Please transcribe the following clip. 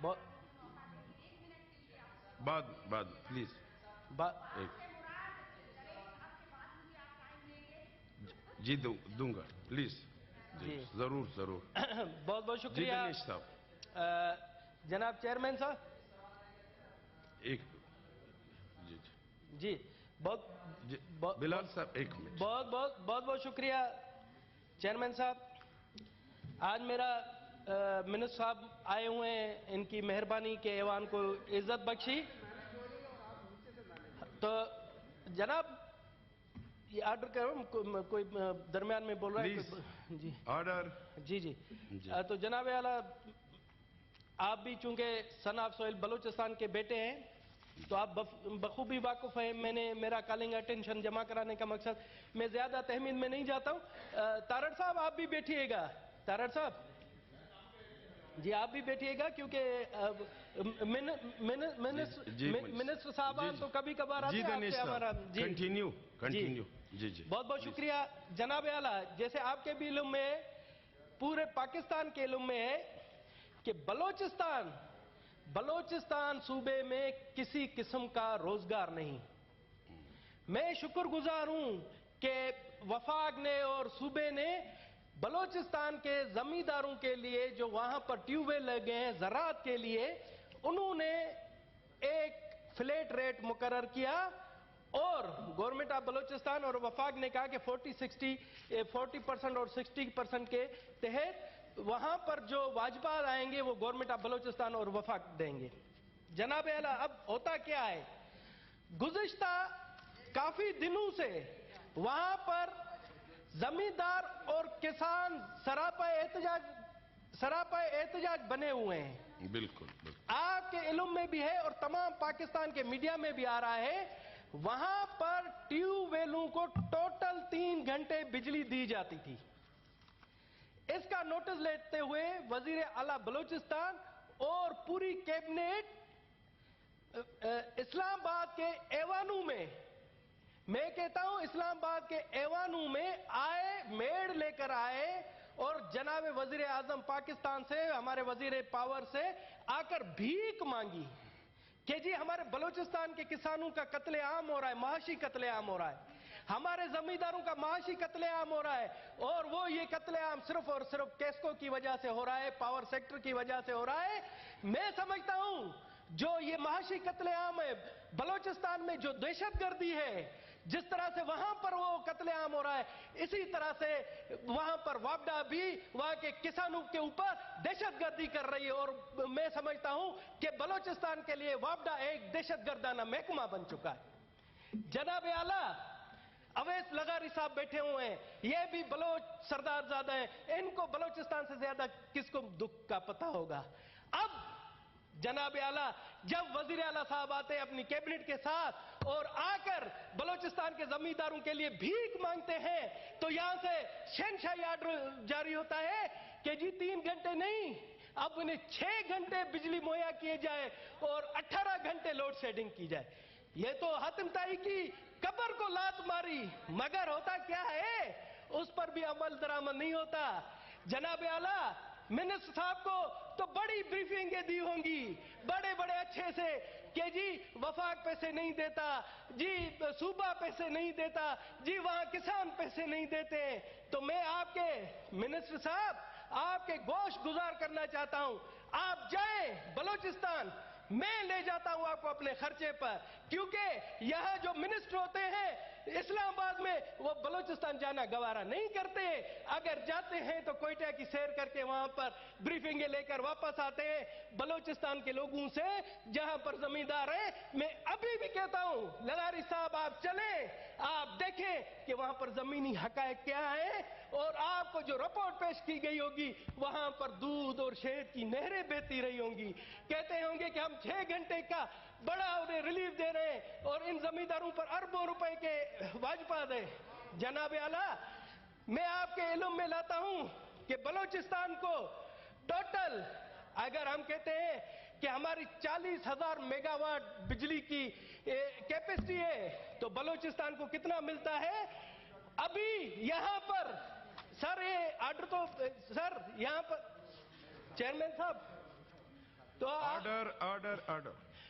بہت بعد پلیز جی دوں گا پلیز جی ضرور بہت بہت شکریہ دنیش صاحب جناب چیئرمین صاحب ایک جی بلال صاحب ایک منٹ بہت شکریہ چیئرمین صاحب آج میرا منسٹر صاحب آئے ہوئے ہیں ان کی مہربانی کے ایوان کو عزت بخشی تو جناب یہ آرڈر کروں کوئی درمیان میں بول رہا ہے جی آرڈر جی تو جناب اعلیٰ آپ بھی چونکہ سن آف سوئل بلوچستان کے بیٹے ہیں تو آپ بخوبی واقف ہیں میرا کالنگ اٹینشن جمع کرانے کا مقصد میں زیادہ تحمیل میں نہیں جاتا ہوں تارڑ صاحب آپ بھی بیٹھیے گا تارڑ صاحب جی آپ بھی بیٹھیے گا کیونکہ منسٹر صاحبان تو کبھی کبھار آتے ہیں آپ سے ہمارا کنٹینیو جی بہت شکریہ جناب اعلیٰ جیسے آپ کے بھی علم میں پورے پاکستان کے علم میں ہے کہ بلوچستان صوبے میں کسی قسم کا روزگار نہیں میں شکر گزار ہوں کہ وفاق نے اور صوبے نے بلوچستان کے زمینداروں کے لیے جو وہاں پر ٹیوب ویل لگے ہیں زراعت کے لیے انہوں نے ایک فلیٹ ریٹ مقرر کیا اور گورنمنٹ آف بلوچستان اور وفاق نے کہا کہ 40% اور 60% کے تحت وہاں پر جو واجبات آئیں گے وہ گورنمنٹ آف بلوچستان اور وفاق دیں گے جناب اعلیٰ اب ہوتا کیا ہے گزشتہ کافی دنوں سے وہاں پر زمیندار اور کسان سراپا احتجاج بنے ہوئے ہیں بالکل آپ کے علم میں بھی ہے اور تمام پاکستان کے میڈیا میں بھی آ رہا ہے وہاں پر ٹیوب ویلوں کو ٹوٹل 3 گھنٹے بجلی دی جاتی تھی اس کا نوٹس لیتے ہوئے وزیر اعلیٰ بلوچستان اور پوری کیبنٹ اسلام آباد کے ایوانوں میں کہتا ہوں اسلام آباد کے ایوانوں میں آئے میڑ لے کر آئے اور جناب وزیر اعظم پاکستان سے ہمارے وزیر پاور سے آ کر بھیک مانگی کہ جی ہمارے بلوچستان کے کسانوں کا قتل عام ہو رہا ہے معاشی قتل عام ہو رہا ہے ہمارے زمینداروں کا معاشی قتل عام ہو رہا ہے اور وہ یہ قتل عام صرف اور صرف کیسکو کی وجہ سے ہو رہا ہے پاور سیکٹر کی وجہ سے ہو رہا ہے میں سمجھتا ہوں جو یہ معاشی قتل عام ہے بلوچستان میں جو دہشت گردی ہے جس طرح سے وہاں پر وہ قتل عام ہو رہا ہے اسی طرح سے وہاں پر وابڈا بھی وہاں کے کسانوں کے اوپر دہشت گردی کر رہی ہے اور میں سمجھتا ہوں کہ بلوچستان کے لیے وابڈا ایک دہشت گردانہ محکمہ بن چکا ہے جناب اعلیٰ اویس لغاری صاحب بیٹھے ہوئے ہیں یہ بھی بلوچ سردار زادہ ہیں ان کو بلوچستان سے زیادہ کس کو دکھ کا پتہ ہوگا اب جناب اعلیٰ جب وزیر اعلیٰ صاحب آتے ہیں اپنی کیبنٹ کے ساتھ اور آ کر بلوچستان کے زمینداروں کے لیے بھیک مانگتے ہیں تو یہاں سے شہنشاہی آرڈر جاری ہوتا ہے کہ جی 3 گھنٹے نہیں اب انہیں 6 گھنٹے بجلی مہیا کیے جائے اور 18 گھنٹے لوڈ شیڈنگ کی جائے یہ تو حاتم طائی کی قبر کو لات ماری مگر ہوتا کیا ہے اس پر بھی عمل درآمد نہیں ہوتا جناب اعلیٰ منسٹر صاحب کو تو بڑی بریفنگیں دی ہوں گی بڑے اچھے سے کہ جی وفاق پیسے نہیں دیتا جی صوبہ پیسے نہیں دیتا جی وہاں کسان پیسے نہیں دیتے تو میں آپ کے منسٹر صاحب آپ کے گوش گزار کرنا چاہتا ہوں آپ جائیں بلوچستان میں لے جاتا ہوں آپ کو اپنے خرچے پر کیونکہ یہاں جو منسٹر ہوتے ہیں اسلام آباد میں وہ بلوچستان جانا گوارا نہیں کرتے اگر جاتے ہیں تو کوئٹہ کی سیر کر کے وہاں پر بریفنگیں لے کر واپس آتے ہیں بلوچستان کے لوگوں سے جہاں پر زمیندار ہیں میں ابھی بھی کہتا ہوں لغاری صاحب آپ چلیں آپ دیکھیں کہ وہاں پر زمینی حقائق کیا ہے اور آپ کو جو رپورٹ پیش کی گئی ہوگی وہاں پر دودھ اور شہد کی نہریں بہتی رہی ہوں گی کہتے ہوں گے کہ ہم 6 گھنٹے کا بڑا انہیں ریلیف دے رہے ہیں اور ان زمینداروں پر اربوں روپے کے واجبات ہیں جناب اعلیٰ میں آپ کے علم میں لاتا ہوں کہ بلوچستان کو ٹوٹل اگر ہم کہتے ہیں کہ ہماری 40,000 میگا واٹ بجلی کی کیپیسٹی ہے تو بلوچستان کو کتنا ملتا ہے ابھی یہاں پر سر یہ آرڈر تو سر یہاں پر چیئرمین صاحب تو order.